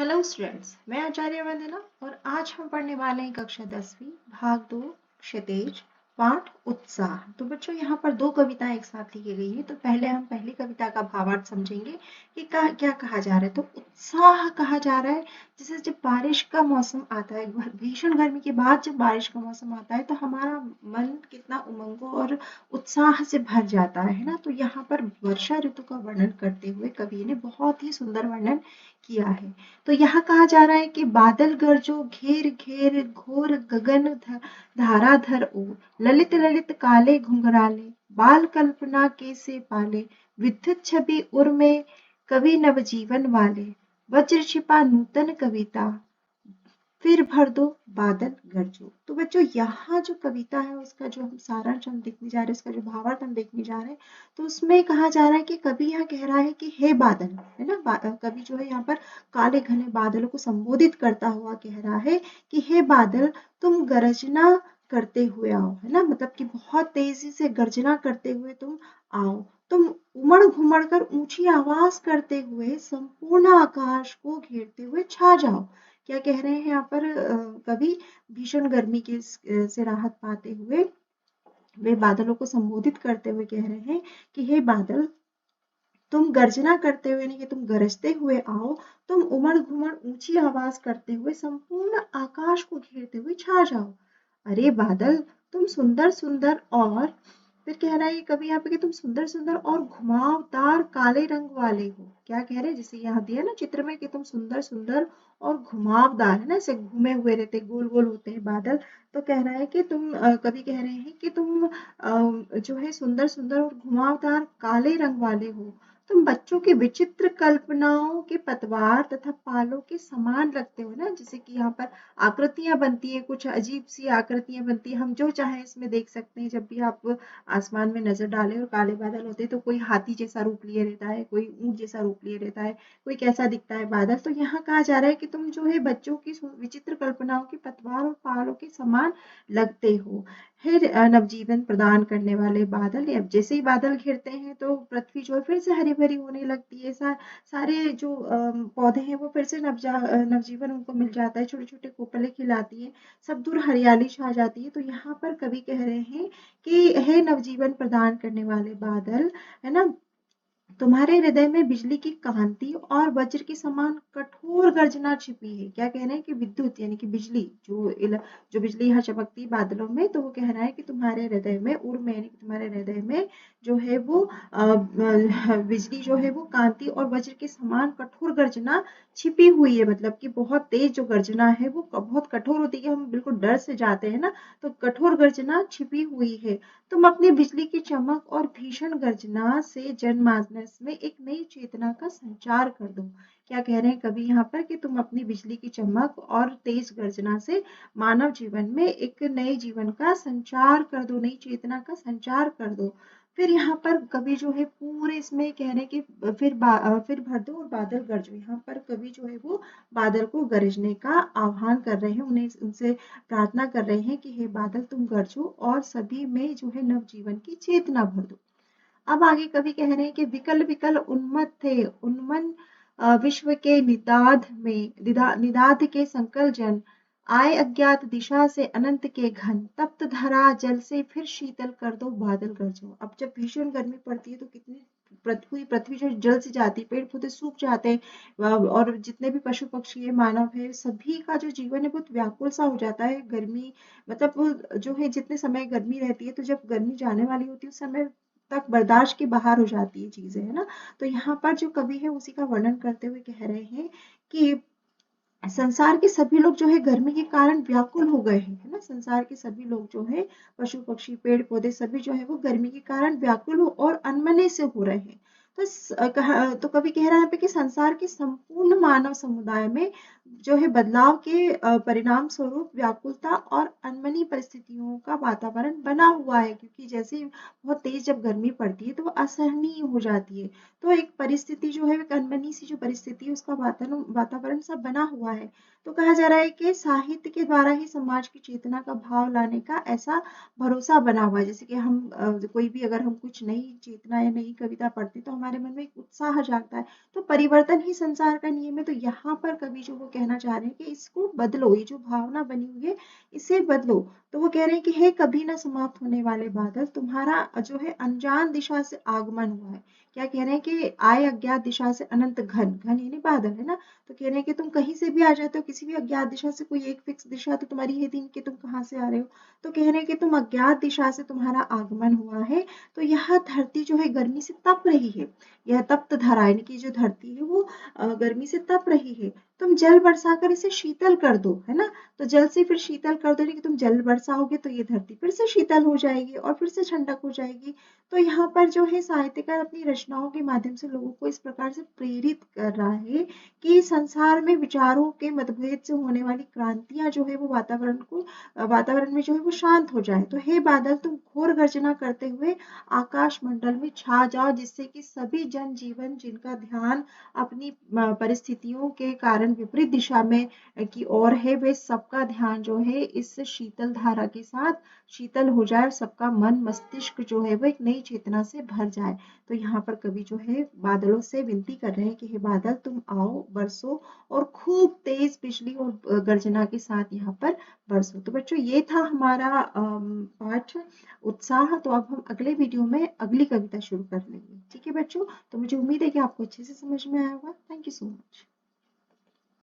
Hello students, मैं आचार्य वंदना और आज हम पढ़ने वाले हैं कक्षा 10वीं भाग 2 क्षितिज पाठ उत्साह। तो बच्चों यहाँ पर दो कविताएं एक साथ लिखी गई है। तो पहले हम पहली कविता का भावार्थ समझेंगे कि क्या कहा जा रहा है। तो उत्साह कहा जा रहा है जैसे जब बारिश का मौसम आता है, भीषण गर्मी के बाद जब बारिश का मौसम आता है तो हमारा मन कितना उमंगों और उत्साह से भर जाता है ना। तो यहाँ पर वर्षा ऋतु का वर्णन करते हुए कवि ने बहुत ही सुंदर वर्णन किया है। तो यहाँ कहा जा रहा है कि बादल गरजो घेर घेर घोर गगन धाराधर ओ ललित ललित काले घुंघराले बाल कल्पना के से पाले विद्युत छवि उर में कवि नवजीवन वाले वज्र छिपा नूतन कविता फिर भर दो बादल गरजो। तो बच्चों यहाँ जो कविता है उसका जो हम सारांश हम देखने जा रहे हैं, उसका जो भावार्थ हम देखने जा रहे हैं, तो उसमें कहा जा रहा है कि कवि यहाँ कह रहा है कि हे बादल, है ना। कवि जो है यहाँ पर काले घने बादलों को संबोधित करता हुआ कह रहा है कि हे बादल, तुम गर्जना करते हुए आओ, है ना। मतलब कि बहुत तेजी से गर्जना करते हुए तुम आओ। तुम उमड़ घुमड़ कर ऊंची आवाज करते हुए संपूर्ण आकाश को घेरते हुए छा जाओ। क्या कह रहे हैं यहाँ पर कवि? भीषण गर्मी के से राहत पाते हुए वे बादलों को संबोधित करते हुए कह रहे हैं कि हे बादल, तुम गर्जना करते हुए नहीं कि तुम गरजते हुए आओ। तुम उमड़ घुमड़ ऊंची आवाज करते हुए संपूर्ण आकाश को घेरते हुए छा जाओ। अरे बादल, तुम सुंदर सुंदर और फिर कह रहा है कभी यहाँ पे कि तुम सुंदर सुंदर और घुमावदार काले रंग वाले हो। क्या कह रहे हैं? जैसे यहाँ दिया ना चित्र में कि तुम सुंदर सुंदर और घुमावदार, है ना, ऐसे घूमे हुए रहते, गोल गोल होते हैं बादल। तो कह रहा है कि तुम कभी कह रहे हैं कि तुम जो है सुंदर सुंदर और घुमावदार काले रंग वाले हो। तुम बच्चों की विचित्र कल्पनाओं के पतवार तथा पालों के समान लगते हो ना। जैसे कि यहाँ पर आकृतियां बनती है, कुछ अजीब सी आकृतियां बनती है, हम जो चाहे इसमें देख सकते हैं। जब भी आप आसमान में नजर डालें और काले बादल होते हैं तो कोई हाथी जैसा रूप लिए रहता है, कोई ऊंट जैसा रूप लिए रहता है, कोई कैसा दिखता है बादल। तो यहाँ कहा जा रहा है कि तुम जो है बच्चों की विचित्र कल्पनाओं के पतवार और पालों के समान लगते हो। फिर नवजीवन प्रदान करने वाले बादल, अब जैसे ही बादल घिरते हैं तो पृथ्वी जो है फिर से हरी भरी होने लगती है। सारे जो पौधे हैं वो फिर से नवजीवन उनको मिल जाता है, छोटे छोटे कोपले खिलाती है, सब दूर हरियाली छा जाती है। तो यहाँ पर कवि कह रहे हैं कि हे नवजीवन प्रदान करने वाले बादल, है ना, तुम्हारे हृदय में बिजली की कांति और वज्र के समान कठोर गर्जना छिपी है। क्या कह रहे हैं कि विद्युत यानी कि बिजली जो बिजली यहाँ चमकती है बादलों में, तो वो कह रहा है कि तुम्हारे हृदय में उर में यानी कि तुम्हारे हृदय में जो है वो बिजली जो है वो कांति और वज्र के समान कठोर गर्जना छिपी हुई है। मतलब कि बहुत तेज जो गर्जना है वो बहुत कठोर होती है, हम बिल्कुल डर से जाते हैं ना। तो कठोर गर्जना छिपी हुई है। तुम अपनी बिजली की चमक और भीषण गर्जना से जनमानस में एक नई चेतना का संचार कर दो। क्या कह रहे हैं कवि यहाँ पर कि तुम अपनी बिजली की चमक और तेज गर्जना से मानव जीवन में एक नए जीवन का संचार कर दो, नई चेतना का संचार कर दो। फिर यहाँ पर कवि जो है पूरे इसमें कह रहे हैं कि फिर भर दो और बादल गरजो। यहाँ पर कवि जो है वो बादल को गरजने का आह्वान कर रहे हैं, उन्हें उनसे प्रार्थना कर रहे हैं कि हे बादल, तुम गरजो और सभी में जो है नवजीवन की चेतना भर दो। अब आगे कवि कह रहे हैं कि विकल विकल उन्मत्त थे उन्मन विश्व के निदाद के संकल जन आए अज्ञात दिशा से अनंत के घन तप्त धरा जल से फिर शीतल कर दो बादल गरजो। अब जब भीषण गर्मी पड़ती है तो कितनी पृथ्वी जो जल से जाती है, पेड़ पौधे सूख जाते हैं और जितने भी पशु पक्षी है, मानव है, सभी का जो जीवन है बहुत व्याकुल सा हो जाता है। गर्मी मतलब वो जो है जितने समय गर्मी रहती है, तो जब गर्मी जाने वाली होती है उस समय तक बर्दाश्त के बाहर हो जाती है चीजें, है ना। तो यहाँ पर जो कवि है उसी का वर्णन करते हुए कह रहे हैं कि संसार के सभी लोग जो है गर्मी के कारण व्याकुल हो गए हैं, है ना। संसार के सभी लोग जो है पशु पक्षी पेड़ पौधे सभी जो है वो गर्मी के कारण व्याकुल हो और अनमने से हो रहे हैं। तो कवि कह रहा है कि संसार के संपूर्ण मानव समुदाय में जो है बदलाव के परिणाम स्वरूप व्याकुलता और अनमनी परिस्थितियों का वातावरण बना हुआ है, क्योंकि जैसे ही बहुत तेज जब गर्मी पड़ती है तो वो असहनीय हो जाती है। तो एक परिस्थिति जो है, एक अनमनी सी जो परिस्थिति है, उसका वातावरण वातावरण सब बना हुआ है। तो कहा जा रहा है कि साहित्य के द्वारा ही समाज की चेतना का भाव लाने का ऐसा भरोसा बना हुआ है। जैसे कि हम कोई भी अगर हम कुछ नई चेतना या नई कविता पढ़ते हैं तो हमारे मन में एक उत्साह जागता है। तो परिवर्तन ही संसार का नियम है। तो यहाँ पर कवि जो वो कहना चाह रहे हैं कि इसको बदलो, ये जो भावना बनी हुई है इसे बदलो। तो वो कह रहे हैं कि हे कभी ना समाप्त होने वाले बादल, तुम्हारा जो है अनजान दिशा से आगमन हुआ है। क्या कह रहे हैं कि आए अज्ञात दिशा से अनंत घन, घन यानी बादल है ना। तो कह रहे हैं कि तुम कहीं से भी आ जाते हो, किसी भी अज्ञात दिशा से, कोई एक फिक्स दिशा तो तुम्हारी है दिन कि तुम कहाँ से आ रहे हो। तो कह रहे हैं कि तुम अज्ञात दिशा से तुम्हारा आगमन हुआ है। तो यह धरती जो है गर्मी से तप रही है। यह तप्त धरा यानी कि जो धरती है वो गर्मी से तप रही है। तुम जल बरसाकर इसे शीतल कर दो, है ना। तो जल से फिर शीतल कर दो, कि तुम जल बरसाओगे तो ये धरती फिर से शीतल हो जाएगी और फिर से ठंडक हो जाएगी। तो यहाँ पर जो है साहित्यकार अपनी रचनाओं के माध्यम से लोगों को इस प्रकार से प्रेरित कर रहा है कि संसार में विचारों के मतभेद से होने वाली क्रांतियां जो है वो वातावरण में जो है वो शांत हो जाए। तो हे बादल, तुम घोर गर्जना करते हुए आकाश मंडल में छा जाओ, जिससे कि सभी जनजीवन जिनका ध्यान अपनी परिस्थितियों के कारण विपरीत दिशा में की ओर है, वे सबका ध्यान जो है इस शीतल धारा के साथ शीतल हो जाए और सबका मन मस्तिष्क जो है वो एक नई चेतना से भर जाए। तो यहाँ पर कवि जो है बादलों से विनती कर रहे हैं कि हे बादल, तुम आओ, बरसो और खूब तेज बिजली और गर्जना के साथ यहाँ पर बरसो। तो बच्चों, ये था हमारा पाठ उत्साह। तो अब हम अगले वीडियो में अगली कविता शुरू कर लेंगे। ठीक है बच्चों, तो मुझे उम्मीद है कि आपको अच्छे से समझ में आया होगा। Thank you so much.